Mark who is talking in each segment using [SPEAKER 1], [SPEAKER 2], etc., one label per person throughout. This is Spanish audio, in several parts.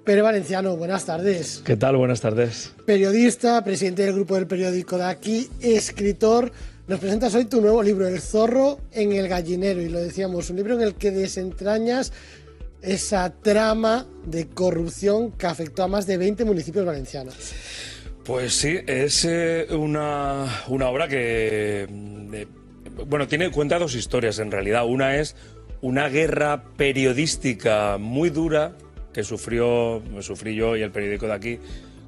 [SPEAKER 1] Pere Valenciano, buenas tardes.
[SPEAKER 2] ¿Qué tal? Buenas tardes.
[SPEAKER 1] Periodista, presidente del grupo del periódico de aquí, escritor. Nos presentas hoy tu nuevo libro, El zorro en el gallinero, y lo decíamos, un libro en el que desentrañas esa trama de corrupción que afectó a más de 20 municipios valencianos.
[SPEAKER 2] Pues sí, es una obra que, cuenta dos historias en realidad. Una es una guerra periodística muy dura que sufrí yo y el periódico de aquí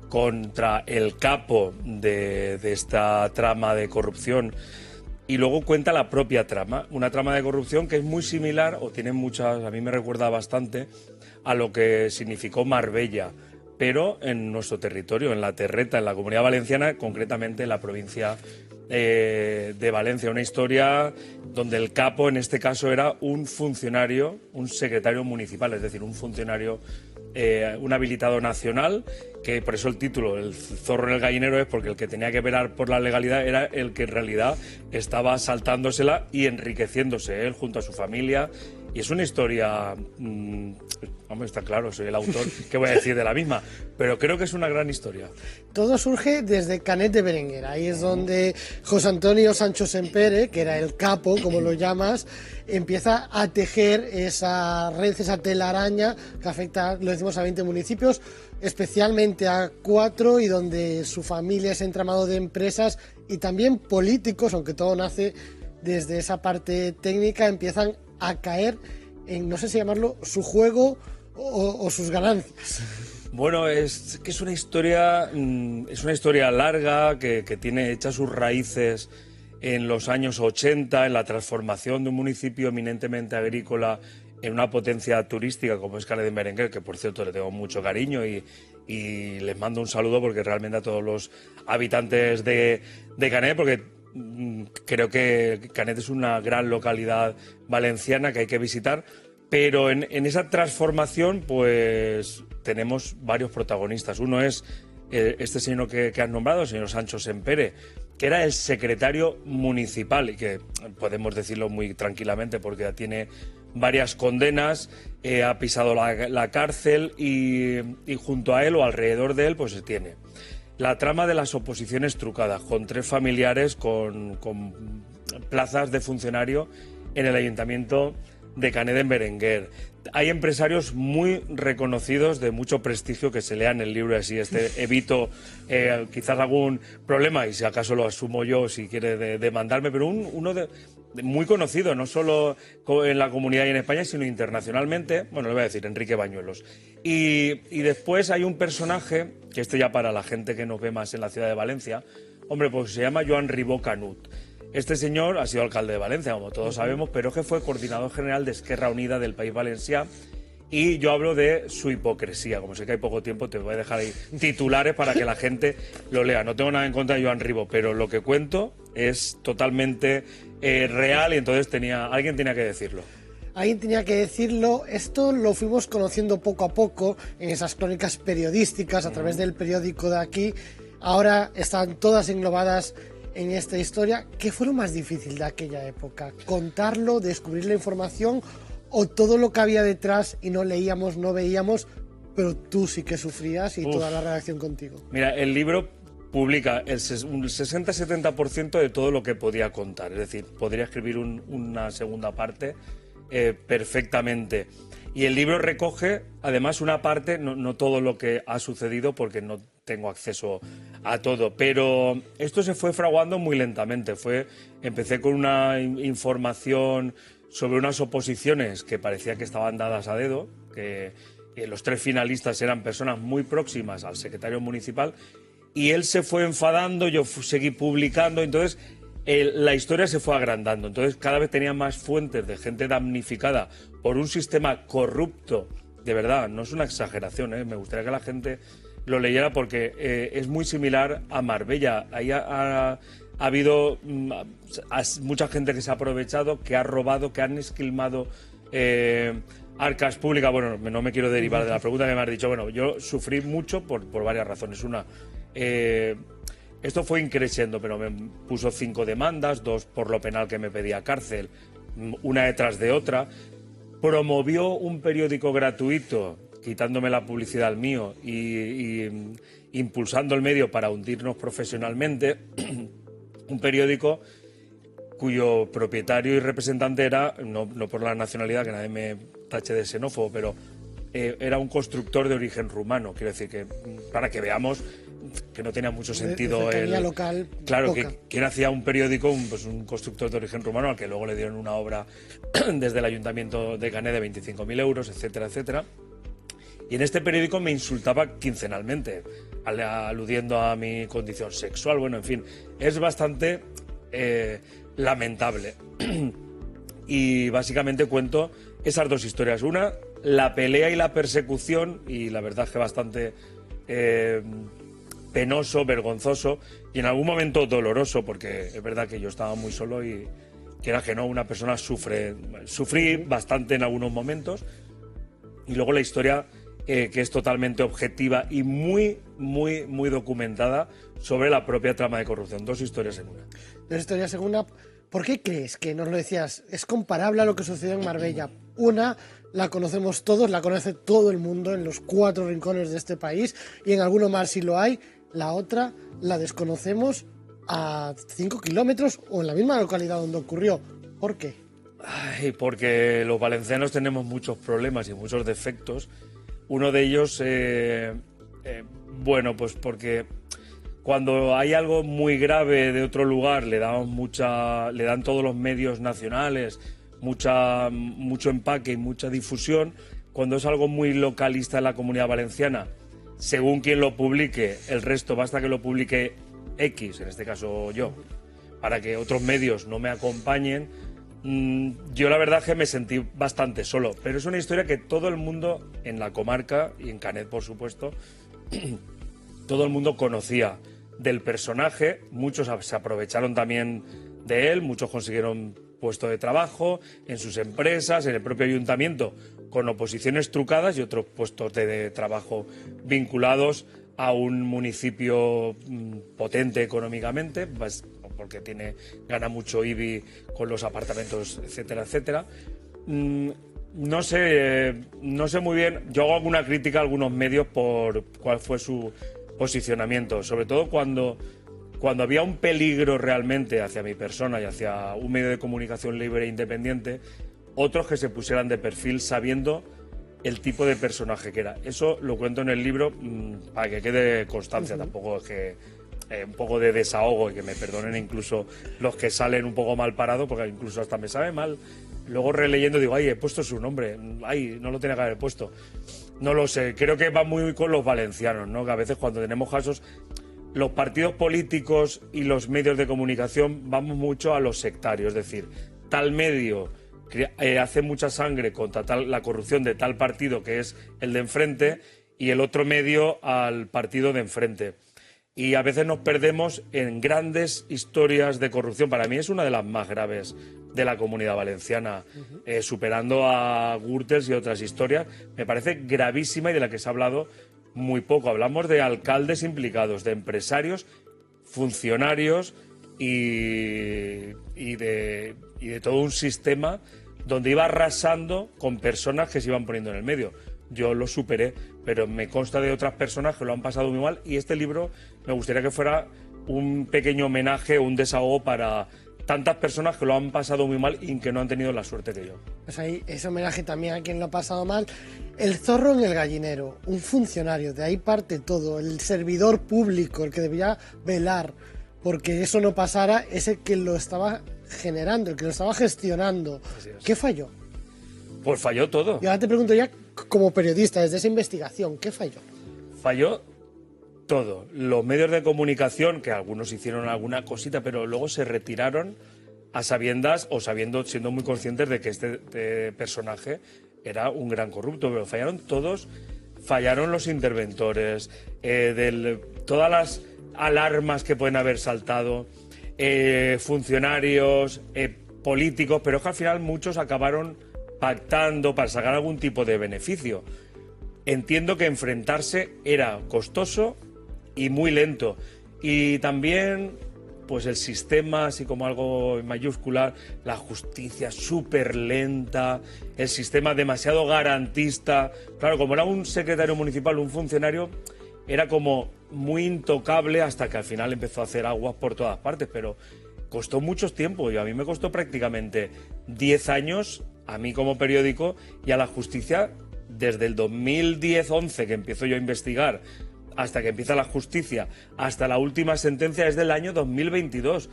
[SPEAKER 2] contra el capo de esta trama de corrupción. Y luego cuenta la propia trama, una trama de corrupción que es muy similar, o tiene muchas, a mí me recuerda bastante, a lo que significó Marbella, pero en nuestro territorio, en la Terreta, en la Comunidad Valenciana, concretamente en la provincia de Valencia. Una historia donde el capo, en este caso, era un funcionario, un secretario municipal, es decir, un funcionario, un habilitado nacional, que por eso el título, El zorro en el gallinero, es porque el que tenía que velar por la legalidad era el que en realidad estaba saltándosela y enriqueciéndose él junto a su familia. Y es una historia, está claro, soy el autor, ¿qué voy a decir de la misma? Pero creo que es una gran historia.
[SPEAKER 1] Todo surge desde Canet de Berenguer, ahí es donde José Antonio Sancho Sempere, que era el capo, como lo llamas, empieza a tejer esa red, esa telaraña que afecta, lo decimos, a 20 municipios, especialmente a 4, y donde su familia, ese entramado de empresas y también políticos, aunque todo nace desde esa parte técnica, empiezan a caer en, no sé si llamarlo, su juego o sus ganancias.
[SPEAKER 2] Bueno, es una historia larga que tiene hecha sus raíces en los años 80, en la transformación de un municipio eminentemente agrícola en una potencia turística como es Canet de Berenguer, que por cierto le tengo mucho cariño y les mando un saludo porque realmente a todos los habitantes de Canet, porque creo que Canet es una gran localidad valenciana que hay que visitar, pero en esa transformación pues tenemos varios protagonistas. Uno es este señor que has nombrado, el señor Sancho Sempere, que era el secretario municipal y que podemos decirlo muy tranquilamente porque tiene varias condenas, ha pisado la cárcel y junto a él o alrededor de él pues se tiene la trama de las oposiciones trucadas, con 3 familiares con plazas de funcionario en el ayuntamiento de Canet de Berenguer. Hay empresarios muy reconocidos, de mucho prestigio, que se lean el libro, así evito quizás algún problema, y si acaso lo asumo yo si quiere demandarme, pero uno muy conocido, no solo en la comunidad y en España, sino internacionalmente. Bueno, le voy a decir, Enrique Bañuelos. Y después hay un personaje, que ya para la gente que nos ve más en la ciudad de Valencia, hombre, pues se llama Joan Ribó Canut. Este señor ha sido alcalde de Valencia, como todos sabemos, pero que fue coordinador general de Esquerra Unida del País Valencià. Y yo hablo de su hipocresía. Como sé que hay poco tiempo, te voy a dejar ahí titulares para que la gente lo lea. No tengo nada en contra de Joan Ribó, pero lo que cuento es totalmente real y entonces alguien tenía que decirlo.
[SPEAKER 1] Alguien tenía que decirlo. Esto lo fuimos conociendo poco a poco en esas crónicas periodísticas a través del periódico de aquí. Ahora están todas englobadas en esta historia. ¿Qué fue lo más difícil de aquella época? ¿Contarlo, descubrir la información o todo lo que había detrás y no leíamos, no veíamos, pero tú sí que sufrías y toda la redacción contigo?
[SPEAKER 2] Mira, el libro publica un 60-70% de todo lo que podía contar. Es decir, podría escribir una segunda parte perfectamente. Y el libro recoge, además, una parte, no todo lo que ha sucedido, porque no tengo acceso a todo, pero esto se fue fraguando muy lentamente. Empecé con una información sobre unas oposiciones que parecía que estaban dadas a dedo, que los 3 finalistas eran personas muy próximas al secretario municipal, y él se fue enfadando, yo seguí publicando, entonces la historia se fue agrandando. Entonces cada vez tenía más fuentes de gente damnificada por un sistema corrupto, de verdad, no es una exageración, me gustaría que la gente lo leyera porque es muy similar a Marbella. Ahí ha habido mucha gente que se ha aprovechado, que ha robado, que han esquilmado arcas públicas. Bueno, no me quiero derivar de la pregunta que me has dicho. Bueno, yo sufrí mucho por varias razones. Una, esto fue increciendo, pero me puso 5 demandas, 2 por lo penal que me pedía cárcel, una detrás de otra. Promovió un periódico gratuito quitándome la publicidad al mío y impulsando el medio para hundirnos profesionalmente, un periódico cuyo propietario y representante era, no por la nacionalidad, que nadie me tache de xenófobo, pero era un constructor de origen rumano. Quiero decir que, para que veamos que no tenía mucho sentido
[SPEAKER 1] local.
[SPEAKER 2] Claro, ¿quién hacía un periódico? Un constructor de origen rumano al que luego le dieron una obra desde el Ayuntamiento de Canet de 25.000 euros, etcétera, etcétera. Y en este periódico me insultaba quincenalmente, aludiendo a mi condición sexual. Bueno, en fin, es bastante lamentable. Y básicamente cuento esas dos historias. Una, la pelea y la persecución, y la verdad es que bastante penoso, vergonzoso y en algún momento doloroso, porque es verdad que yo estaba muy solo y quiera que no, una persona sufrí bastante en algunos momentos. Y luego la historia que es totalmente objetiva y muy documentada sobre la propia trama de corrupción. Dos historias en una.
[SPEAKER 1] Dos historias en una. ¿Por qué crees que, nos lo decías, es comparable a lo que sucedió en Marbella? Una, la conocemos todos, la conoce todo el mundo en los 4 rincones de este país y en alguno más si lo hay. La otra, la desconocemos a 5 kilómetros o en la misma localidad donde ocurrió. ¿Por qué?
[SPEAKER 2] Ay, porque los valencianos tenemos muchos problemas y muchos defectos. Uno de ellos, bueno, pues porque cuando hay algo muy grave de otro lugar le dan todos los medios nacionales mucho empaque y mucha difusión. Cuando es algo muy localista en la Comunidad Valenciana, según quien lo publique, el resto basta que lo publique X, en este caso yo, para que otros medios no me acompañen. Yo la verdad es que me sentí bastante solo, pero es una historia que todo el mundo en la comarca y en Canet, por supuesto, todo el mundo conocía del personaje. Muchos se aprovecharon también de él, muchos consiguieron puesto de trabajo en sus empresas, en el propio ayuntamiento, con oposiciones trucadas y otros puestos de trabajo vinculados a un municipio potente económicamente, pues, porque gana mucho IBI con los apartamentos, etcétera, etcétera. No sé muy bien. Yo hago alguna crítica a algunos medios por cuál fue su posicionamiento, sobre todo cuando había un peligro realmente hacia mi persona y hacia un medio de comunicación libre e independiente, otros que se pusieran de perfil sabiendo el tipo de personaje que era. Eso lo cuento en el libro para que quede constancia. Tampoco es que un poco de desahogo, y que me perdonen incluso los que salen un poco mal parados, porque incluso hasta me sabe mal. Luego releyendo digo, ay, he puesto su nombre, ay, no lo tenía que haber puesto. No lo sé, creo que va muy con los valencianos, ¿no? Que a veces cuando tenemos casos, los partidos políticos y los medios de comunicación vamos mucho a los sectarios, es decir, tal medio hace mucha sangre contra la corrupción de tal partido que es el de enfrente y el otro medio al partido de enfrente. Y a veces nos perdemos en grandes historias de corrupción. Para mí es una de las más graves de la Comunidad Valenciana, superando a Gürtel y otras historias. Me parece gravísima y de la que se ha hablado muy poco. Hablamos de alcaldes implicados, de empresarios, funcionarios y de todo un sistema donde iba arrasando con personas que se iban poniendo en el medio. Yo lo superé, pero me consta de otras personas que lo han pasado muy mal, y este libro me gustaría que fuera un pequeño homenaje, un desahogo para tantas personas que lo han pasado muy mal y que no han tenido la suerte que yo.
[SPEAKER 1] Pues ahí ese homenaje también a quien lo ha pasado mal. El zorro en el gallinero, un funcionario, de ahí parte todo, el servidor público, el que debía velar porque eso no pasara, es el que lo estaba generando, el que lo estaba gestionando. ¿Qué falló?
[SPEAKER 2] Pues falló todo.
[SPEAKER 1] Y ahora te pregunto ya, como periodista, desde esa investigación, ¿qué falló?
[SPEAKER 2] Falló todo. Los medios de comunicación, que algunos hicieron alguna cosita, pero luego se retiraron a sabiendas o siendo muy conscientes de que este personaje era un gran corrupto, pero fallaron todos. Fallaron los interventores, todas las alarmas que pueden haber saltado, funcionarios, políticos, pero es que al final muchos acabaron pactando para sacar algún tipo de beneficio. Entiendo que enfrentarse era costoso y muy lento. Y también pues el sistema, así como algo en mayúscula, la justicia súper lenta, el sistema demasiado garantista. Claro, como era un secretario municipal, un funcionario, era como muy intocable hasta que al final empezó a hacer aguas por todas partes, pero costó mucho tiempo. Y a mí me costó prácticamente 10 años, a mí como periódico, y a la justicia desde el 2010-11 que empiezo yo a investigar, hasta que empieza la justicia, hasta la última sentencia es del año 2022.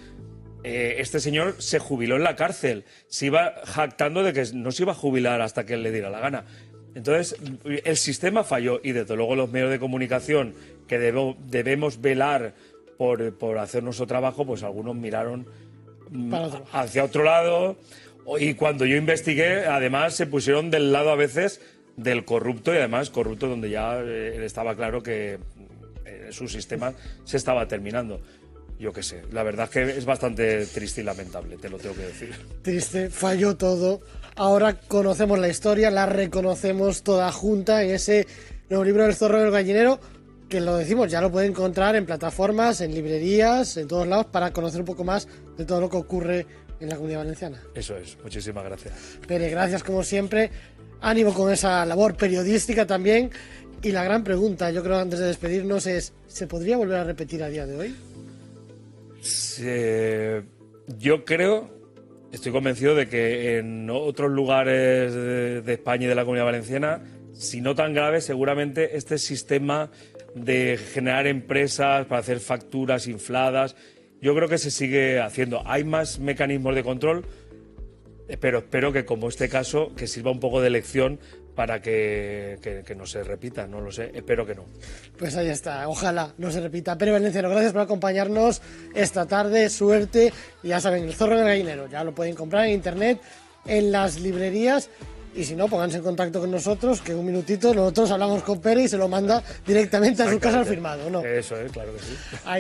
[SPEAKER 2] Este señor se jubiló en la cárcel, se iba jactando de que no se iba a jubilar hasta que él le diera la gana. Entonces, el sistema falló y desde luego los medios de comunicación que debemos velar por hacer nuestro trabajo, pues algunos miraron hacia otro lado, y cuando yo investigué, además se pusieron del lado a veces del corrupto, y además corrupto donde ya estaba claro que su sistema se estaba terminando. Yo qué sé, la verdad es que es bastante triste y lamentable, te lo tengo que decir.
[SPEAKER 1] Triste, falló todo. Ahora conocemos la historia, la reconocemos toda junta en ese nuevo libro del Zorro del Gallinero, que lo decimos, ya lo puede encontrar en plataformas, en librerías, en todos lados, para conocer un poco más de todo lo que ocurre en la Comunidad Valenciana.
[SPEAKER 2] Eso es, muchísimas gracias.
[SPEAKER 1] Pere, gracias como siempre. Ánimo con esa labor periodística también. Y la gran pregunta, yo creo, antes de despedirnos es, ¿se podría volver a repetir a día de hoy?
[SPEAKER 2] Yo creo, estoy convencido de que en otros lugares de España y de la Comunidad Valenciana, si no tan grave, seguramente este sistema de generar empresas para hacer facturas infladas, yo creo que se sigue haciendo. Hay más mecanismos de control, pero espero que, como este caso, que sirva un poco de lección para que no se repita, no lo sé, espero que no.
[SPEAKER 1] Pues ahí está, ojalá no se repita. Pere Valenciano, gracias por acompañarnos esta tarde, suerte, y ya saben, el Zorro del Gallinero, ya lo pueden comprar en internet, en las librerías, y si no, pónganse en contacto con nosotros, que en un minutito nosotros hablamos con Pere y se lo manda directamente a su casa al firmado, ¿no?
[SPEAKER 2] Eso es, claro que sí. Ahí